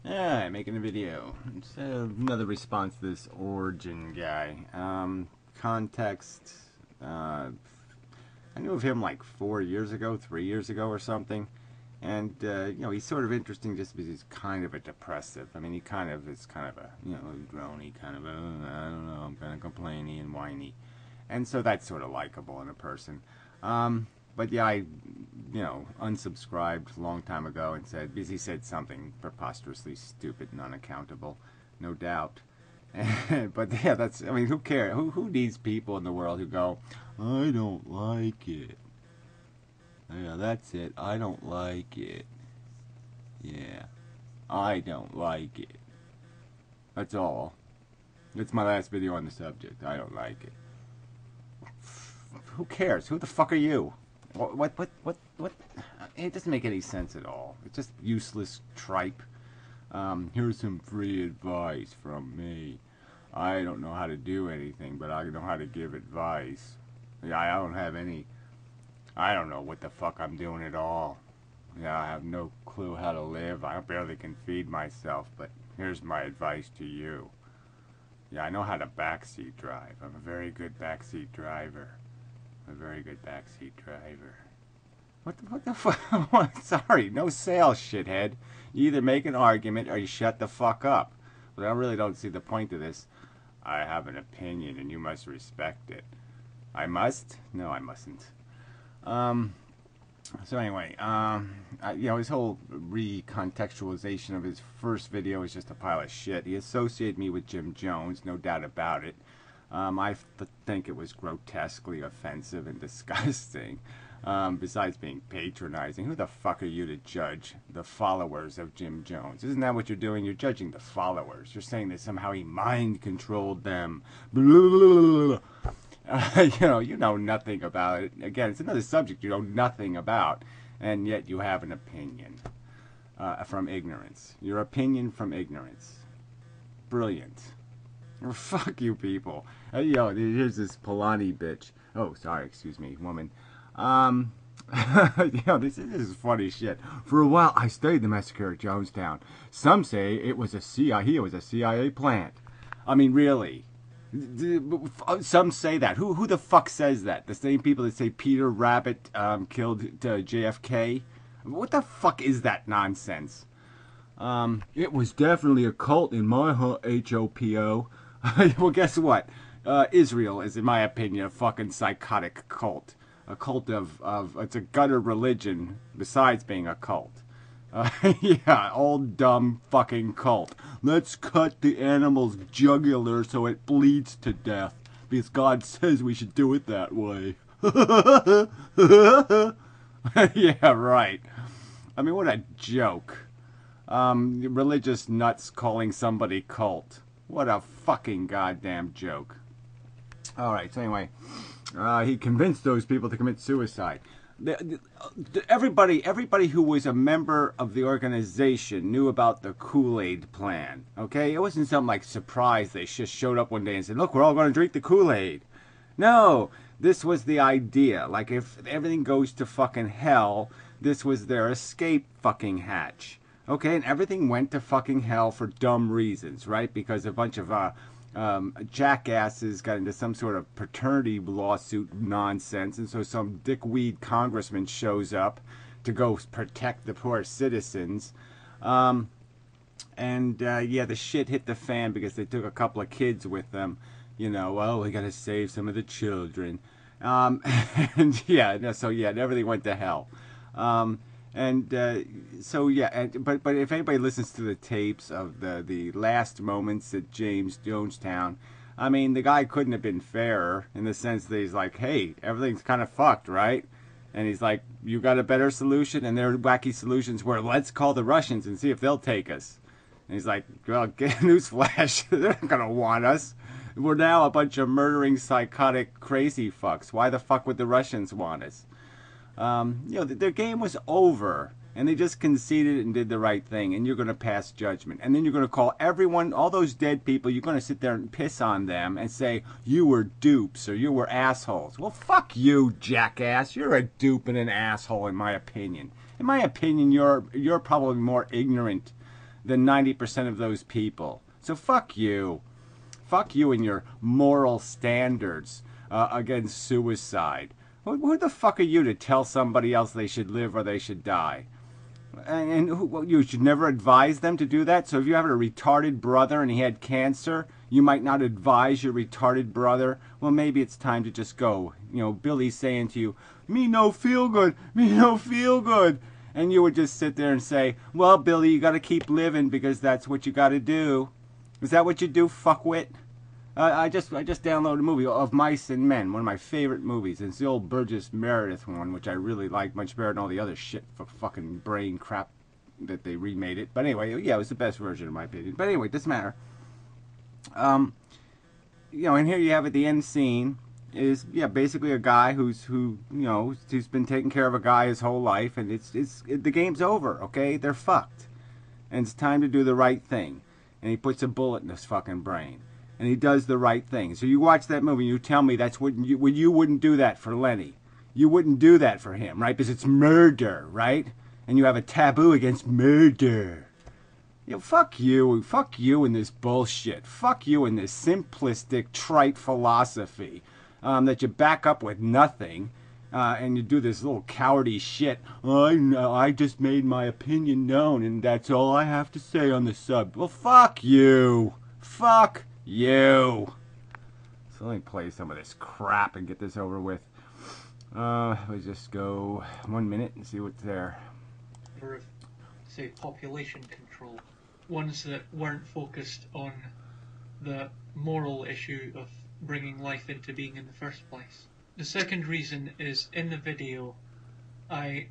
Yeah, making a video. It's another response to this Origin guy. Context. I knew of him like 4 years ago, 3 years ago, or something. And he's sort of interesting just because he's kind of a depressive. I mean, he kind of is kind of a groany kind of a I don't know, I'm kind of complainy and whiny, and so that's sort of likable in a person. But yeah, I unsubscribed a long time ago and said because he said something preposterously stupid and unaccountable, no doubt. But yeah, I mean, who cares? Who needs people in the world who go, I don't like it. Yeah, that's it. I don't like it. Yeah, I don't like it. That's all. That's my last video on the subject. I don't like it. Who cares? Who the fuck are you? What? It doesn't make any sense at all. It's just useless tripe. Here's some free advice from me. I don't know how to do anything, but I know how to give advice. Yeah, I don't have any. I don't know what the fuck I'm doing at all. Yeah, I have no clue how to live. I barely can feed myself, but here's my advice to you. Yeah, I know how to backseat drive. I'm a very good backseat driver. A very good backseat driver. What the fuck? Sorry, no sales, shithead. You either make an argument or you shut the fuck up. But I really don't see the point of this. I have an opinion and you must respect it. I must? No, I mustn't. So anyway, his whole recontextualization of his first video is just a pile of shit. He associated me with Jim Jones, no doubt about it. I think it was grotesquely offensive and disgusting. Besides being patronizing, who the fuck are you to judge the followers of Jim Jones? Isn't that what you're doing? You're judging the followers. You're saying that somehow he mind controlled them. You know nothing about it. Again, it's another subject you know nothing about, and yet you have an opinion from ignorance. Your opinion from ignorance. Brilliant. Fuck you people. Here's this Polani bitch. Oh, sorry, excuse me, woman. This is funny shit. For a while, I studied the massacre at Jonestown. Some say it was a CIA plant. I mean, really. Some say that. Who the fuck says that? The same people that say Peter Rabbit killed JFK? What the fuck is that nonsense? It was definitely a cult in my HOPO. Well, guess what? Israel is, in my opinion, a fucking psychotic cult. A cult of it's a gutter religion besides being a cult. Yeah, old dumb fucking cult. Let's cut the animal's jugular so it bleeds to death because God says we should do it that way. Yeah, right. I mean, what a joke. Religious nuts calling somebody cult. What a fucking goddamn joke. Alright, so anyway, he convinced those people to commit suicide. Everybody who was a member of the organization knew about the Kool-Aid plan. Okay, it wasn't something like surprise. They just showed up one day and said, "Look, we're all going to drink the Kool-Aid." No, this was the idea. Like if everything goes to fucking hell, this was their escape fucking hatch. Okay, and everything went to fucking hell for dumb reasons, right? Because a bunch of jackasses got into some sort of paternity lawsuit nonsense, and so some dickweed congressman shows up to go protect the poor citizens. Yeah, the shit hit the fan because they took a couple of kids with them. Well, we got to save some of the children. And everything went to hell. But if anybody listens to the tapes of the last moments at Jonestown, I mean, the guy couldn't have been fairer in the sense that he's like, hey, everything's kind of fucked, right? And he's like, you got a better solution? And their wacky solutions were, let's call the Russians and see if they'll take us. And he's like, well, newsflash, they're not going to want us. We're now a bunch of murdering, psychotic, crazy fucks. Why the fuck would the Russians want us? Their game was over, and they just conceded and did the right thing, and you're going to pass judgment. And then you're going to call everyone, all those dead people, you're going to sit there and piss on them and say, you were dupes, or you were assholes. Well, fuck you, jackass. You're a dupe and an asshole, in my opinion. In my opinion, you're probably more ignorant than 90% of those people. So fuck you. Fuck you and your moral standards against suicide. Who the fuck are you to tell somebody else they should live or they should die? And you should never advise them to do that? So if you have a retarded brother and he had cancer, you might not advise your retarded brother? Well, maybe it's time to just go. You know, Billy's saying to you, me no feel good, me no feel good. And you would just sit there and say, well, Billy, you got to keep living because that's what you got to do. Is that what you do, fuckwit? I just downloaded a movie of Mice and Men, one of my favorite movies. It's the old Burgess Meredith one, which I really like much better than all the other shit for fucking brain crap that they remade it. But anyway, yeah, it was the best version in my opinion. But anyway, it doesn't matter. You know, and here you have at the end scene is basically a guy who's been taking care of a guy his whole life, and the game's over. Okay, they're fucked, and it's time to do the right thing. And he puts a bullet in his fucking brain. And he does the right thing. So you watch that movie and you tell me that's what you wouldn't do that for Lenny. You wouldn't do that for him, right? Because it's murder, right? And you have a taboo against murder. You know, fuck you. Fuck you and this bullshit. Fuck you and this simplistic, trite philosophy that you back up with nothing. And you do this little cowardy shit. I just made my opinion known and that's all I have to say on the sub. Well, fuck you. Fuck you. So let me play some of this crap and get this over with. Let's just go 1 minute and see what's there. Of, say, population control. Ones that weren't focused on the moral issue of bringing life into being in the first place. The second reason is in the video I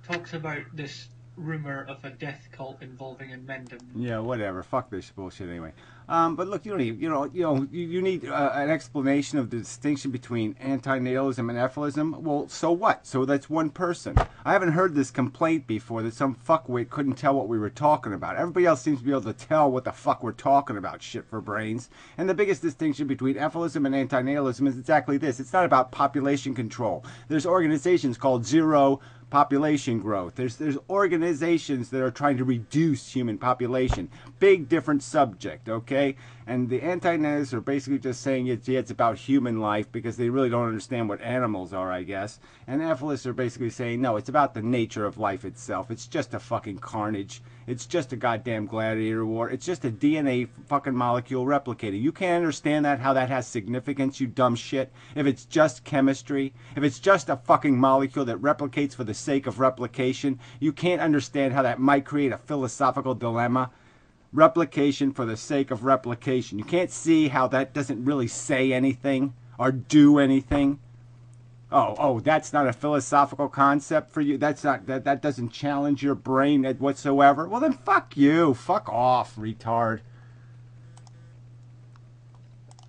talked about this rumor of a death cult involving inmendham. Yeah, whatever. Fuck this bullshit anyway. But look, you need an explanation of the distinction between antinatalism and euphilism. Well, so what? So that's one person. I haven't heard this complaint before that some fuckwit couldn't tell what we were talking about. Everybody else seems to be able to tell what the fuck we're talking about, shit for brains. And the biggest distinction between euphilism and antinatalism is exactly this. It's not about population control. There's organizations called Zero Population Growth. There's organizations that are trying to reduce human population. Big different subject, okay? And the antinatalists are basically just saying it's about human life because they really don't understand what animals are, I guess. And euphialists are basically saying, no, it's about the nature of life itself. It's just a fucking carnage. It's just a goddamn gladiator war. It's just a DNA fucking molecule replicating. You can't understand that, how that has significance, you dumb shit. If it's just chemistry, if it's just a fucking molecule that replicates for the sake of replication, you can't understand how that might create a philosophical dilemma. Replication for the sake of replication. You can't see how that doesn't really say anything or do anything. Oh, that's not a philosophical concept for you? That's not that doesn't challenge your brain whatsoever? Well then fuck you. Fuck off, retard.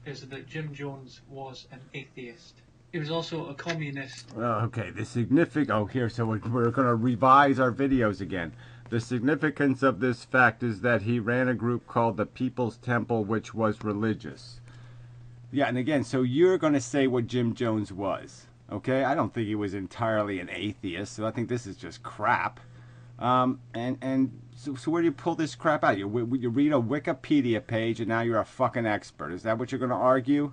Is that Jim Jones was an atheist. He was also a communist. Okay, the significant... Oh, here, so we're going to revise our videos again. The significance of this fact is that he ran a group called the People's Temple, which was religious. Yeah, and again, so you're going to say what Jim Jones was. Okay, I don't think he was entirely an atheist, so I think this is just crap. So where do you pull this crap out? You read a Wikipedia page and now you're a fucking expert. Is that what you're going to argue?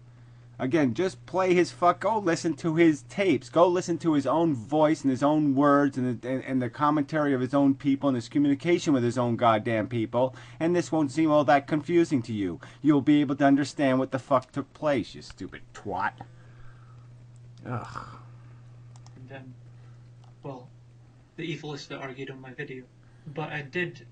Again, just play his go listen to his tapes. Go listen to his own voice and his own words and the commentary of his own people and his communication with his own goddamn people. And this won't seem all that confusing to you. You'll be able to understand what the fuck took place, you stupid twat. Ugh. And well, the atheists that argued on my video. But I did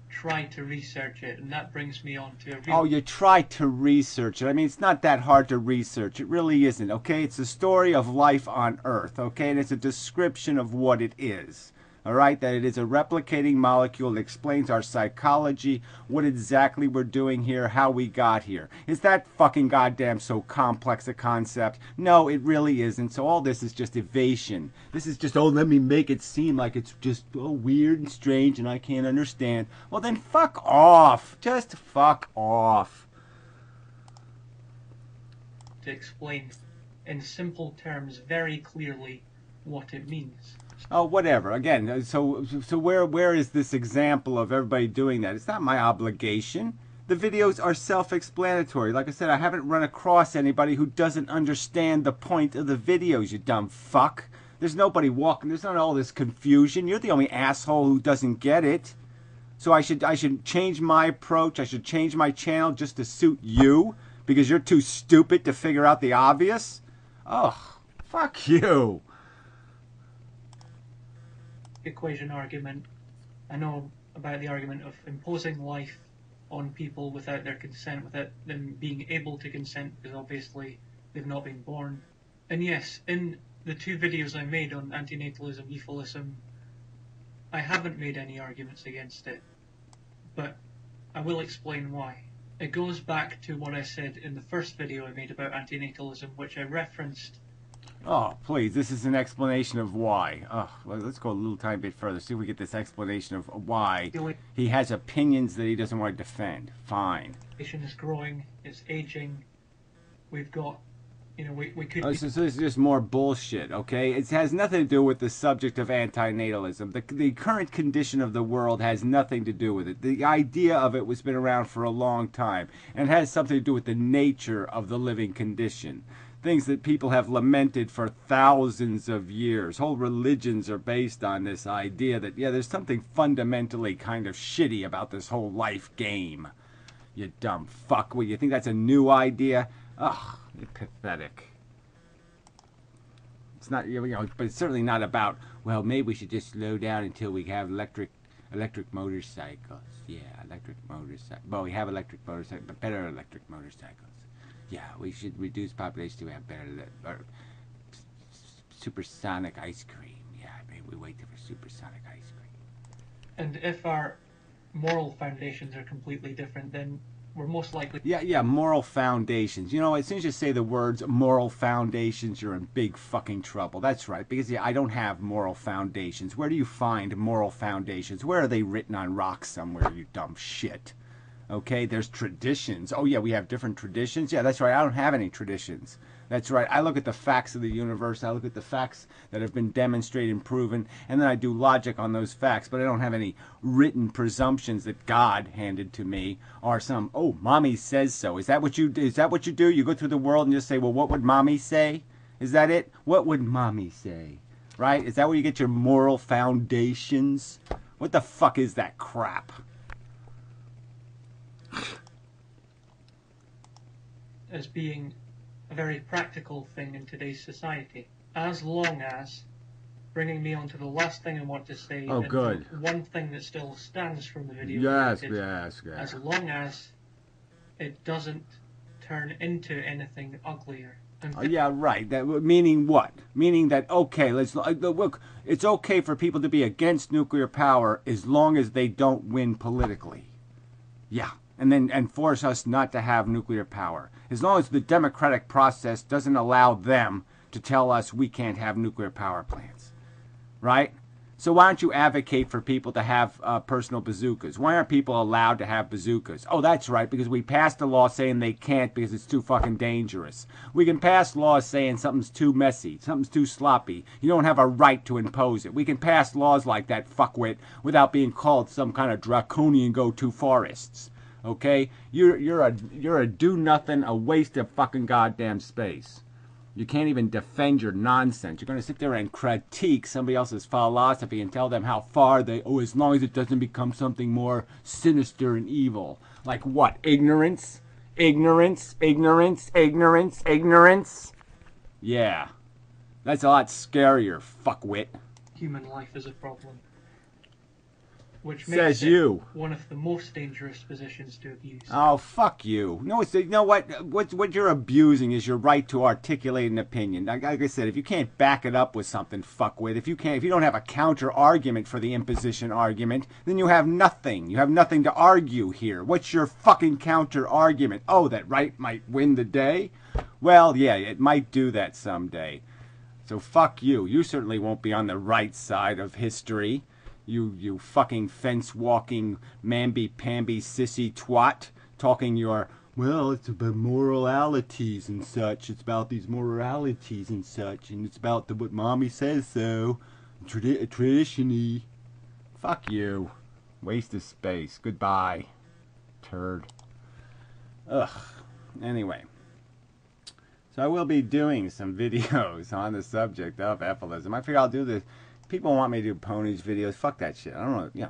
try to research it, and that brings me on to a real... Oh, you tried to research it. I mean, it's not that hard to research. It really isn't, okay? It's the story of life on Earth, okay? And it's a description of what it is, all right? That it is a replicating molecule that explains our psychology, what exactly we're doing here, how we got here. Is that fucking goddamn so complex a concept? No, it really isn't. So all this is just evasion. This is just, oh, let me make it seem like it's just weird and strange and I can't understand. Well, then fuck off. Just fuck off. To explain in simple terms very clearly what it means. Oh, whatever. Again, so where is this example of everybody doing that? It's not my obligation. The videos are self-explanatory. Like I said, I haven't run across anybody who doesn't understand the point of the videos, you dumb fuck. There's nobody walking. There's not all this confusion. You're the only asshole who doesn't get it. So I should change my approach. I should change my channel just to suit you because you're too stupid to figure out the obvious? Ugh, fuck you. Equation argument. I know about the argument of imposing life on people without their consent, without them being able to consent, because obviously they've not been born. And yes, in the 2 videos I made on antinatalism, euphilism, I haven't made any arguments against it, but I will explain why. It goes back to what I said in the first video I made about antinatalism, which I referenced. Oh, please, this is an explanation of why. Oh, well, let's go a little tiny bit further. See if we get this explanation of why he has opinions that he doesn't want to defend. Fine. Population is growing, it's aging. We've got, we could... Oh, so this is just more bullshit, okay? It has nothing to do with the subject of antinatalism. The current condition of the world has nothing to do with it. The idea of it has been around for a long time, and it has something to do with the nature of the living condition. Things that people have lamented for thousands of years. Whole religions are based on this idea that, yeah, there's something fundamentally kind of shitty about this whole life game. You dumb fuck. Well, you think that's a new idea? Ugh, you're pathetic. It's not, but it's certainly not about, well, maybe we should just slow down until we have electric motorcycles. Yeah, electric motorcycles. Well, we have electric motorcycles, but better electric motorcycles. Yeah, we should reduce population to have better supersonic ice cream. Yeah, maybe we wait for supersonic ice cream. And if our moral foundations are completely different, then we're most likely... Yeah, moral foundations. You know, as soon as you say the words moral foundations, you're in big fucking trouble. That's right, because I don't have moral foundations. Where do you find moral foundations? Where are they written on rocks somewhere, you dumb shit? Okay, there's traditions. Oh, yeah, we have different traditions. Yeah, that's right. I don't have any traditions. That's right. I look at the facts of the universe. I look at the facts that have been demonstrated and proven, and then I do logic on those facts. But I don't have any written presumptions that God handed to me or some, oh, mommy says so. Is that what you do? You go through the world and just say, well, what would mommy say? Is that it? What would mommy say? Right? Is that where you get your moral foundations? What the fuck is that crap? As being a very practical thing in today's society. As long as, bringing me on to the last thing I want to say, oh, good. One thing that still stands from the video. Yes. As long as it doesn't turn into anything uglier. Yeah, right. Meaning what? Meaning that, okay, look, it's okay for people to be against nuclear power as long as they don't win politically. Yeah. And force us not to have nuclear power. As long as the democratic process doesn't allow them to tell us we can't have nuclear power plants. Right? So why don't you advocate for people to have personal bazookas? Why aren't people allowed to have bazookas? Oh, that's right, because we passed a law saying they can't because it's too fucking dangerous. We can pass laws saying something's too messy, something's too sloppy. You don't have a right to impose it. We can pass laws like that, fuckwit, without being called some kind of draconian go-to-forests. Okay, you're a do nothing, a waste of fucking goddamn space. You can't even defend your nonsense. You're going to sit there and critique somebody else's philosophy and tell them how far as long as it doesn't become something more sinister and evil. Like what? Ignorance? Ignorance? Ignorance? Ignorance? Ignorance? Yeah, that's a lot scarier, fuckwit. Human life is a problem. Which makes it one of the most dangerous positions to abuse. Oh, fuck you. No, you know what? What you're abusing is your right to articulate an opinion. Like I said, if you can't back it up with something, fuckwit, if you don't have a counter argument for the imposition argument, then you have nothing. You have nothing to argue here. What's your fucking counter argument? Oh, that right might win the day? Well, yeah, it might do that someday. So fuck you. You certainly won't be on the right side of history. You fucking fence-walking, mamby-pamby sissy twat, talking your, well, it's about moralities and such. It's about these moralities and such, and it's about what mommy says so. Tradition-y. Fuck you. Waste of space. Goodbye. Turd. Ugh. Anyway. So I will be doing some videos on the subject of efilism. I figure I'll do this. People want me to do ponies videos. Fuck that shit. I don't know. You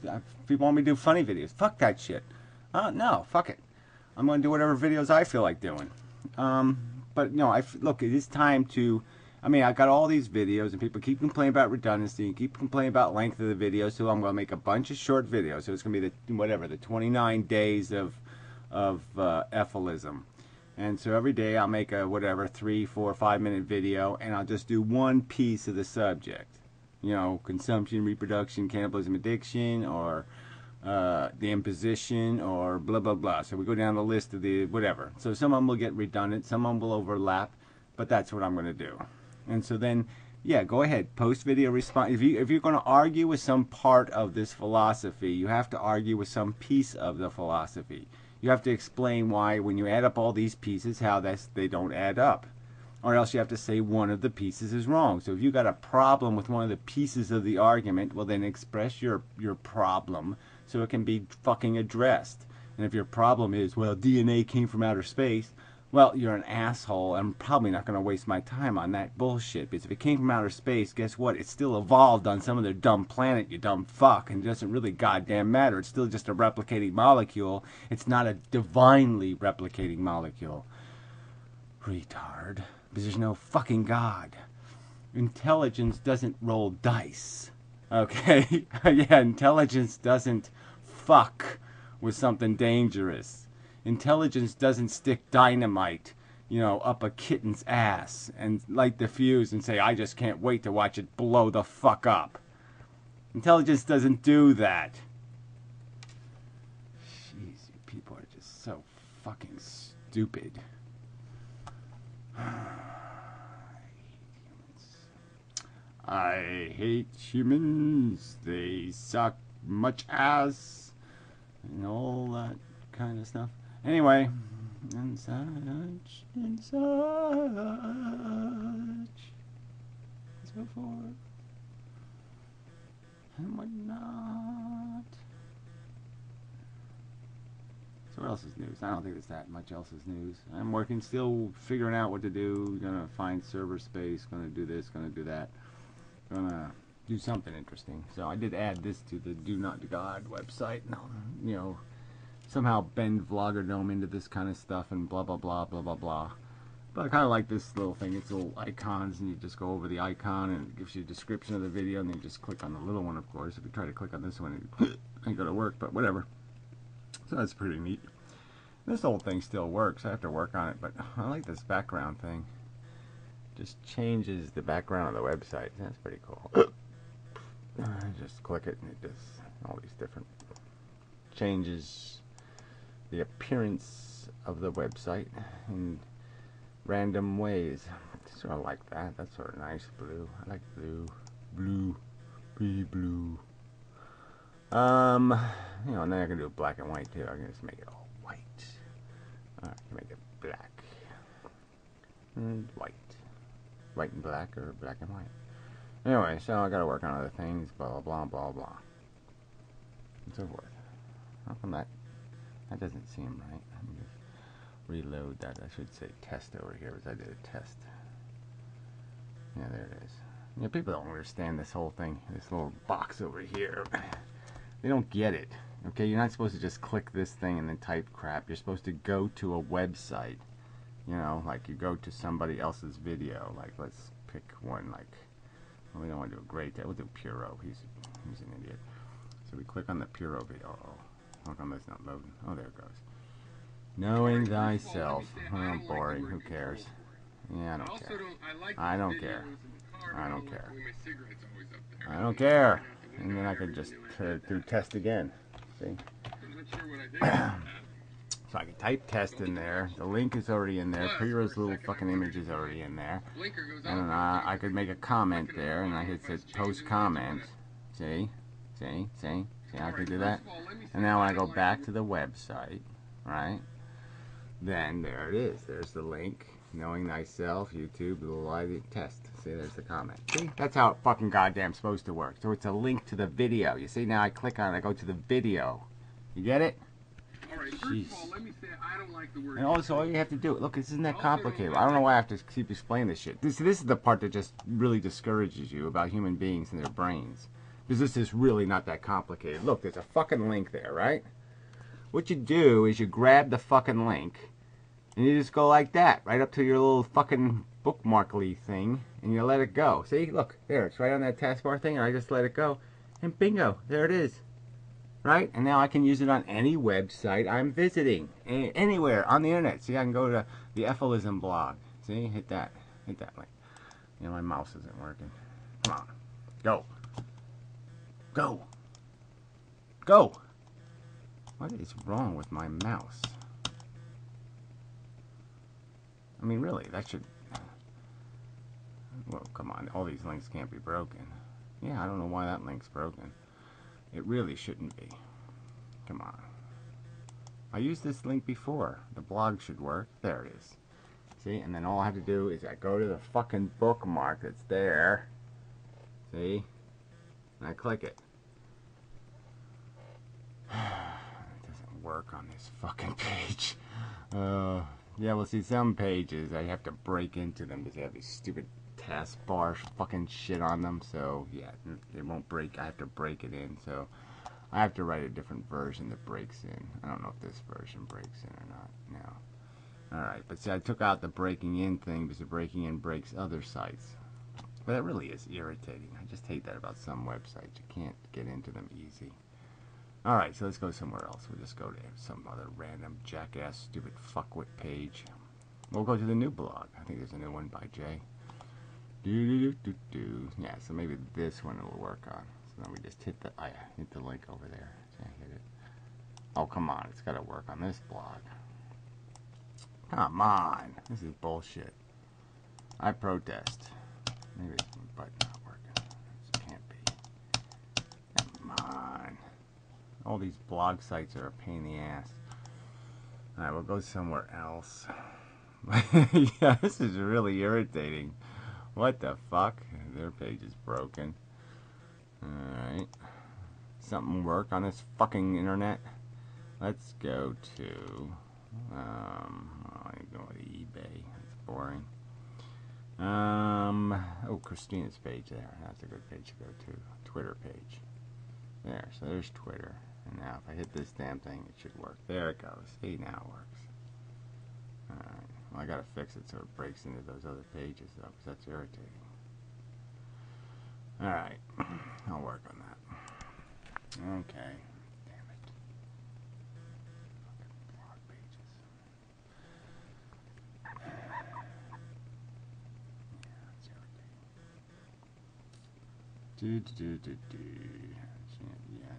know, people want me to do funny videos. Fuck that shit. No, fuck it. I'm going to do whatever videos I feel like doing. But, you know, look, it is time to... I mean, I got all these videos, and people keep complaining about redundancy, and keep complaining about length of the video, so I'm going to make a bunch of short videos. So it's going to be the 29 days of efilism. And so every day I'll make a 3, 4, 5 minute video, and I'll just do one piece of the subject. You know, consumption, reproduction, cannibalism, addiction, or the imposition, or blah, blah, blah. So we go down the list of the whatever. So some of them will get redundant, some of them will overlap, but that's what I'm going to do. And so then, yeah, go ahead, post video response. If you're going to argue with some part of this philosophy, you have to argue with some piece of the philosophy. You have to explain why, when you add up all these pieces, how they don't add up. Or else you have to say one of the pieces is wrong. So if you got a problem with one of the pieces of the argument, well then express your problem so it can be fucking addressed. And if your problem is, well, DNA came from outer space, well, you're an asshole. I'm probably not going to waste my time on that bullshit. Because if it came from outer space, guess what? It still evolved on some other dumb planet, you dumb fuck. And it doesn't really goddamn matter. It's still just a replicating molecule. It's not a divinely replicating molecule. Retard. Because there's no fucking God. Intelligence doesn't roll dice. Okay? Yeah, intelligence doesn't fuck with something dangerous. Intelligence doesn't stick dynamite, you know, up a kitten's ass and light the fuse and say, I just can't wait to watch it blow the fuck up. Intelligence doesn't do that. Jeez, you people are just so fucking stupid. I hate humans. They suck much ass and all that kind of stuff. Anyway, and such, and such, and so forth, and whatnot. So what else is news? I don't think there's that much else is news. I'm working, still figuring out what to do. Gonna find server space, gonna do this, gonna do that. Gonna do something interesting. So I did add this to the Do Not God website. No, you know, somehow bend Vloggerdome into this kind of stuff and blah blah blah blah blah blah. But I kind of like this little thing. It's little icons, and you just go over the icon, and it gives you a description of the video, and then you just click on the little one. Of course, if you try to click on this one, it ain't gonna work. But whatever. So that's pretty neat. This whole thing still works. I have to work on it, but I like this background thing. Just changes the background of the website. That's pretty cool. Just click it and it does all these different changes the appearance of the website in random ways. Sort of like that. That's sort of nice. Blue. I like blue. Pretty blue. You know, and then I can do it black and white too. I can just make it all white. I can make it black and white. White and black, or black and white. Anyway, so I gotta work on other things, blah blah blah blah blah, and so forth. How come that doesn't seem right? Let me just reload that. I should say test over here, because I did a test. Yeah, there it is. You know, people don't understand this whole thing. This little box over here. They don't get it. Okay, you're not supposed to just click this thing and then type crap. You're supposed to go to a website. You know, like you go to somebody else's video. Like, let's pick one, like, well, we don't want to do a great, we'll do Puro. He's an idiot. So we click on the Puro video. Oh, how come that's not loading? Oh, there it goes. Knowing thyself. Oh, boring. Who cares? Yeah, I don't care. I don't care. I don't care. I don't care. And then I could just do test again. See? So I can type test in there. The link is already in there. Puro's little fucking image is already in there. And I could make a comment there, and I could say post comment. See? See? See? See how I could do that? And now when I go back to the website, right? Then there it is. There's the link. Knowing thyself, YouTube will lie the test. See, there's the comment. See, that's how it fucking goddamn supposed to work. So it's a link to the video. You see, now I click on it, I go to the video. You get it? Alright, first of all, let me say I don't like the word. And also, all you have to do, look, this isn't that complicated. I don't know why I have to keep explaining this shit. This is the part that just really discourages you about human beings and their brains. Because this is really not that complicated. Look, there's a fucking link there, right? What you do is you grab the fucking link, and you just go like that, right up to your little fucking bookmarkly thing, and you let it go. See, look, there, it's right on that taskbar thing, and I just let it go, and bingo, there it is. Right? And now I can use it on any website I'm visiting. Anywhere on the internet. See, I can go to the Ephilism blog. See, hit that link. You know, my mouse isn't working. Come on. Go. Go. Go. What is wrong with my mouse? I mean, really, that should... Well, come on. All these links can't be broken. Yeah, I don't know why that link's broken. It really shouldn't be. Come on. I used this link before. The blog should work. There it is. See? And then all I have to do is I go to the fucking bookmark that's there. See? And I click it. It doesn't work on this fucking page. Yeah, well, see, some pages I have to break into them because they have these stupid taskbar fucking shit on them. So, yeah, it won't break. I have to break it in. So, I have to write a different version that breaks in. I don't know if this version breaks in or not. No. Alright, but see, I took out the breaking in thing because the breaking in breaks other sites. But it really is irritating. I just hate that about some websites. You can't get into them easy. Alright, so let's go somewhere else. We'll just go to some other random jackass stupid fuckwit page. We'll go to the new blog. I think there's a new one by Jay. Yeah, so maybe this one will work on. So then we just hit the link over there. See, I hit it. Oh, come on. It's got to work on this blog. Come on. This is bullshit. I protest. Maybe it's my button not working. This can't be. Come on. All these blog sites are a pain in the ass. Alright, we'll go somewhere else. Yeah, this is really irritating. What the fuck? Their page is broken. Alright. Something work on this fucking internet? Let's go to... I go to eBay. That's boring. Oh, Christina's page there. That's a good page to go to. Twitter page. There, so there's Twitter. And now if I hit this damn thing, it should work. There it goes. See, now it works. Alright. Well, I gotta fix it so it breaks into those other pages, though, because that's irritating. Alright. I'll work on that. Okay. Damn it. Fucking blog pages. Yeah, it's irritating. Yeah.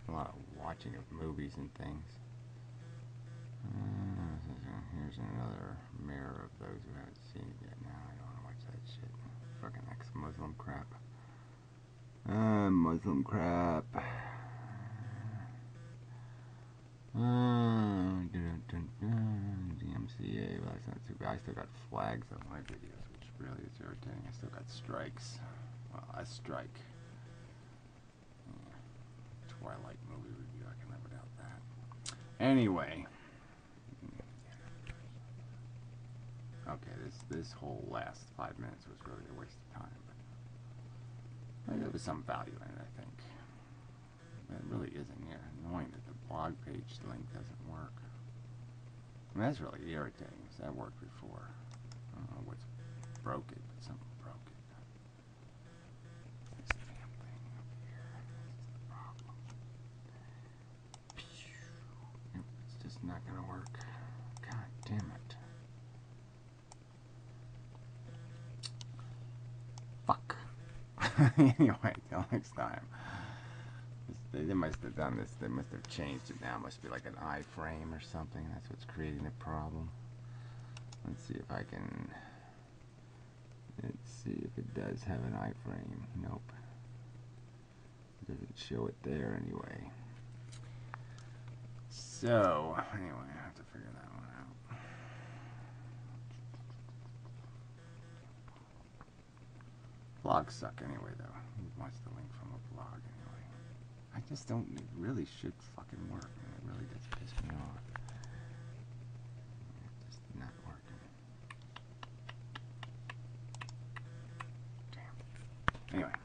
A lot of watching of movies and things. Here's another mirror of those who haven't seen it yet. Now I don't want to watch that shit. Fucking ex-Muslim crap. Muslim crap. DMCA. Well, that's not too bad. I still got flags on my videos, which really is irritating. I still got strikes. Well, a strike. Yeah. Twilight movie review. I can live without that. Anyway. Okay, this whole last 5 minutes was really a waste of time, but there was some value in it, I think. But it really isn't here. Annoying that the blog page link doesn't work. I mean, that's really irritating, because that worked before. I don't know what's broke it, but something broke it. This damn thing up here. This is the problem. Yep, it's just not going to work. God damn it. Fuck. Anyway, till next time. They must have done this. They must have changed it now. It must be like an iframe or something. That's what's creating the problem. Let's see if I can... Let's see if it does have an iframe. Nope. It doesn't show it there anyway. So, anyway, I have to figure that one out. Blogs suck anyway, though. Who wants the link from a blog anyway? I just don't. It really should fucking work. And it really does piss me off. It's just not working. Damn. Anyway.